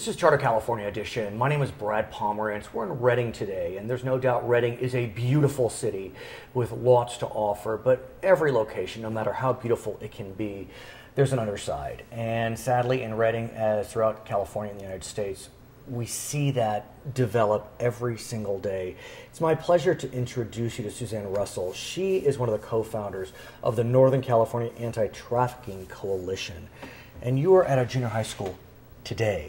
This is Charter California Edition. My name is Brad Pomerance. We're in Redding today, and there's no doubt Redding is a beautiful city with lots to offer, but every location, no matter how beautiful it can be, there's an underside. And sadly, in Redding, as throughout California and the United States, we see that develop every single day. It's my pleasure to introduce you to Suzanne Russell. She is one of the co-founders of the Northern California Anti-Trafficking Coalition. And you are at a junior high school today.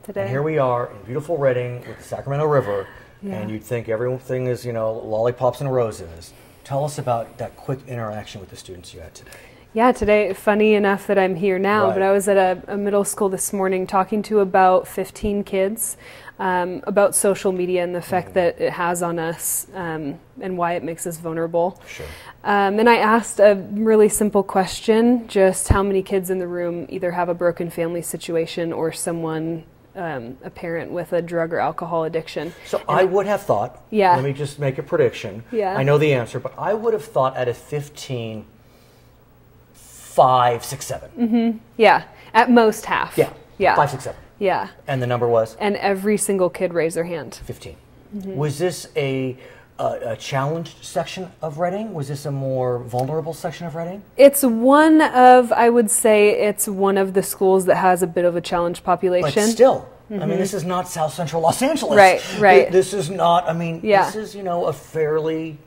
Today. And here we are in beautiful Redding with the Sacramento River, and you'd think everything is, you know, lollipops and roses. Tell us about that quick interaction with the students you had today. Yeah, today, funny enough that I'm here now, but I was at a middle school this morning talking to about 15 kids about social media and the effect that it has on us and why it makes us vulnerable. Sure. And I asked a really simple question, just how many kids in the room either have a broken family situation or someone, a parent with a drug or alcohol addiction. So and I would have thought, let me just make a prediction. I know the answer, but I would have thought out of 15, 5, 6, 7. Yeah, at most half. Yeah, 5, 6, 7. Yeah. And the number was? And every single kid raised their hand. 15. Was this a challenged section of Redding? Was this a more vulnerable section of Redding? It's one of, I would say, it's one of the schools that has a bit of a challenged population. But still, I mean, this is not South Central Los Angeles. Right. This is not, I mean, this is, you know, a fairly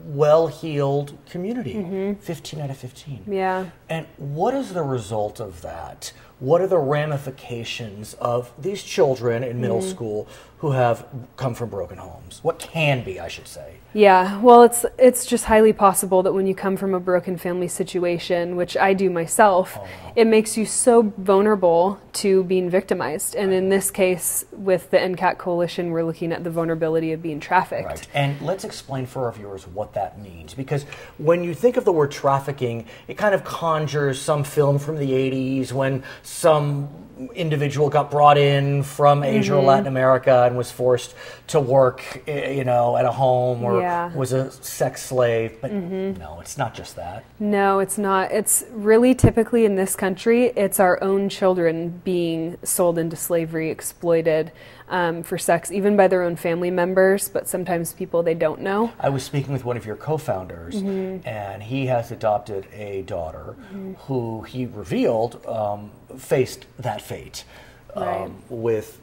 well-heeled community. 15 out of 15. Yeah. And what is the result of that? What are the ramifications of these children in middle school who have come from broken homes? What can be, I should say. Yeah, well, it's just highly possible that when you come from a broken family situation, which I do myself, it makes you so vulnerable to being victimized. And in this case, with the NCAT Coalition, we're looking at the vulnerability of being trafficked. Right. And let's explain for our viewers what that means. Because when you think of the word trafficking, it kind of conjures some film from the 80s when some individual got brought in from Asia or Latin America and was forced to work, you know, at a home or was a sex slave. But no, it's not just that. No, it's not. It's really typically in this country, it's our own children being sold into slavery, exploited for sex, even by their own family members, but sometimes people they don't know. I was speaking with one of your co-founders, and he has adopted a daughter who he revealed faced that fate with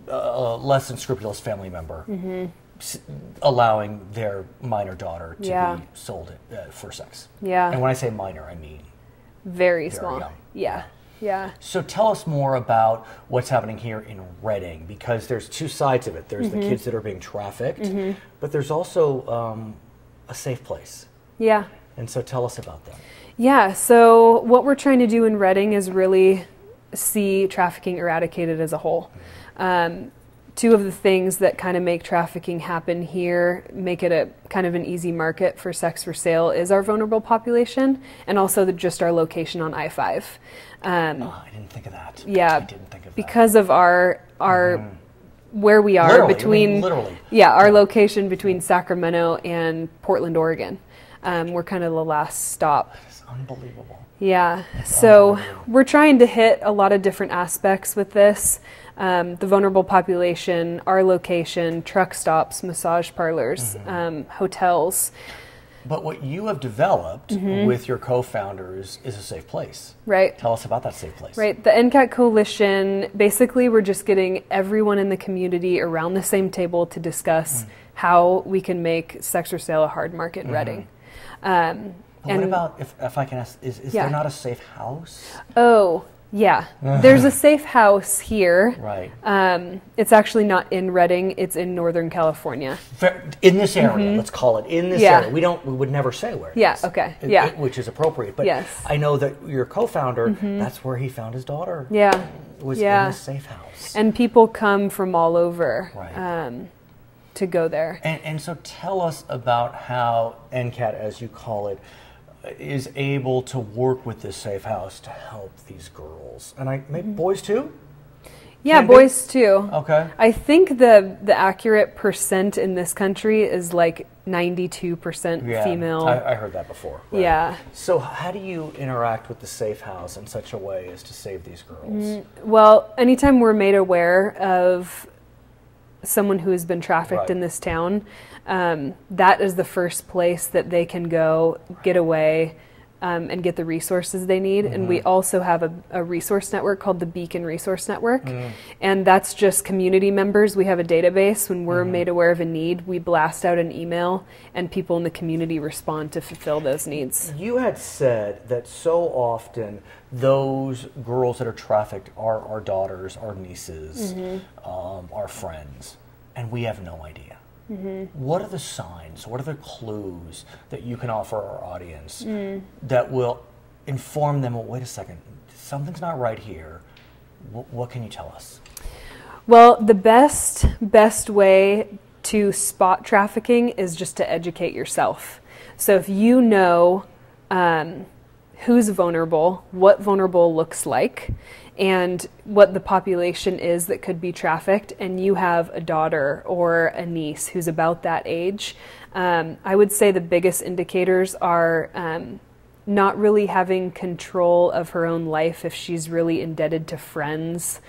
a less than scrupulous family member allowing their minor daughter to be sold for sex. And when I say minor, I mean very small. Young. Yeah. So tell us more about what's happening here in Redding, because there's two sides of it. There's the kids that are being trafficked, but there's also a safe place. Yeah. And so tell us about that. Yeah, so what we're trying to do in Redding is really see trafficking eradicated as a whole. Two of the things that kind of make trafficking happen here, make it a kind of an easy market for sex for sale, is our vulnerable population and also just our location on I-5. I didn't think of that. Yeah, I didn't think of that. Because of our where we are between our location between Sacramento and Portland, Oregon. We're kind of the last stop. That is unbelievable. Yeah, so we're trying to hit a lot of different aspects with this. The vulnerable population, our location, truck stops, massage parlors, hotels. But what you have developed with your co-founders is a safe place. Right. Tell us about that safe place. Right. The NCAT Coalition, basically we're just getting everyone in the community around the same table to discuss how we can make sex for sale a hard market in Redding. But what about, if I can ask, is there not a safe house? Oh, yeah. There's a safe house here. Right. It's actually not in Redding. It's in Northern California. In this area, let's call it. In this area. We would never say where it is. Okay. Which is appropriate. But I know that your co-founder, that's where he found his daughter. Yeah. Was in this safe house. And people come from all over to go there. And so tell us about how NCAT, as you call it, is able to work with this safe house to help these girls. And maybe boys too? Yeah, boys too. Okay. I think the accurate percent in this country is like 92% Yeah, female. I heard that before. Right? Yeah. So how do you interact with the safe house in such a way as to save these girls? Well, anytime we're made aware of someone who has been trafficked Right. in this town, that is the first place that they can go, get away, and get the resources they need. And we also have a resource network called the Beacon Resource Network. And that's just community members. We have a database. When we're made aware of a need, we blast out an email, and people in the community respond to fulfill those needs. You had said that so often those girls that are trafficked are our daughters, our nieces, our friends, and we have no idea. What are the signs, what are the clues that you can offer our audience that will inform them, well, wait a second, something's not right here. What can you tell us? Well, the best way to spot trafficking is just to educate yourself. So if you know who's vulnerable, what vulnerable looks like, and what the population is that could be trafficked, and you have a daughter or a niece who's about that age, I would say the biggest indicators are not really having control of her own life, if she's really indebted to friends,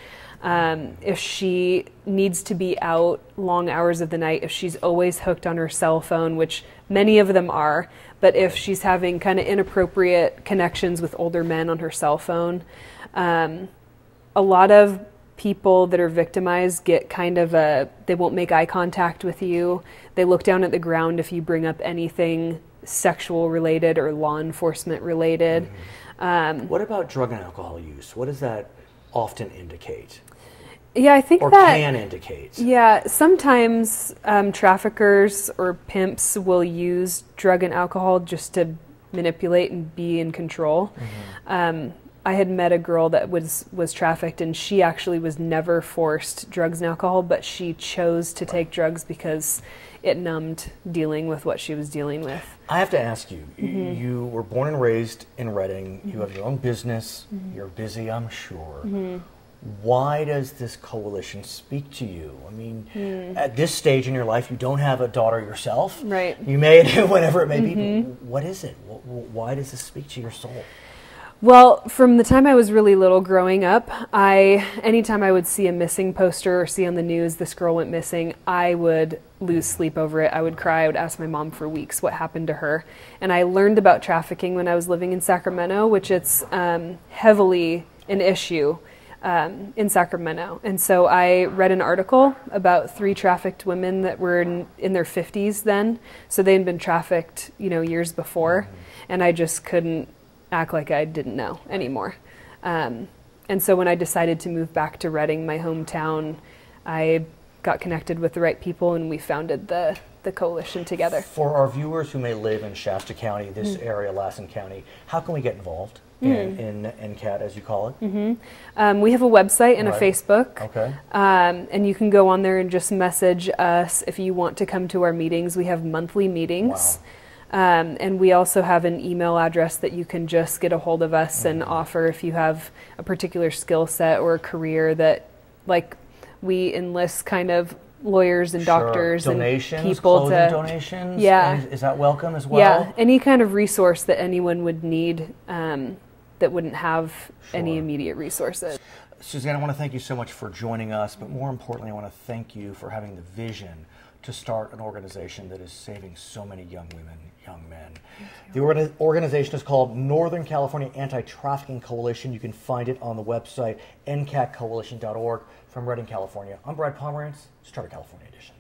if she needs to be out long hours of the night, if she's always hooked on her cell phone, which many of them are, but if she's having kind of inappropriate connections with older men on her cell phone. A lot of people that are victimized get kind of they won't make eye contact with you. They look down at the ground if you bring up anything sexual related or law enforcement related. What about drug and alcohol use? What does that often indicate? Yeah, I think or that can indicate. Yeah, sometimes traffickers or pimps will use drug and alcohol just to manipulate and be in control. I had met a girl that was trafficked, and she actually was never forced drugs and alcohol, but she chose to take drugs because it numbed dealing with what she was dealing with. I have to ask you, you were born and raised in Reading, you have your own business, you're busy, I'm sure. Why does this coalition speak to you? I mean, at this stage in your life, you don't have a daughter yourself. Right. You may, whatever it may be. What is it? Why does this speak to your soul? Well, from the time I was really little growing up, anytime I would see a missing poster or see on the news this girl went missing, I would lose sleep over it. I would cry. I would ask my mom for weeks what happened to her. And I learned about trafficking when I was living in Sacramento, which it's heavily an issue in Sacramento. And so I read an article about 3 trafficked women that were in their 50s then. So they had been trafficked, years before. And I just couldn't act like I didn't know anymore. And so when I decided to move back to Reading, my hometown, I got connected with the right people, and we founded the coalition together. For our viewers who may live in Shasta County, this area, Lassen County, how can we get involved in NCAT, as you call it? We have a website and a Facebook. Okay. And you can go on there and just message us if you want to come to our meetings. We have monthly meetings. Wow. And we also have an email address that you can just get a hold of us and offer if you have a particular skill set or a career that, like, we enlist kind of lawyers and doctors donations, and people clothing to donations. Yeah. Is that welcome as well? Yeah, any kind of resource that anyone would need that wouldn't have any immediate resources. Suzanne, I want to thank you so much for joining us, but more importantly, I want to thank you for having the vision to start an organization that is saving so many young women, young men. The organization is called Northern California Anti-Trafficking Coalition. You can find it on the website, ncatcoalition.org. From Redding, California, I'm Brad Pomerance, Starter California Edition.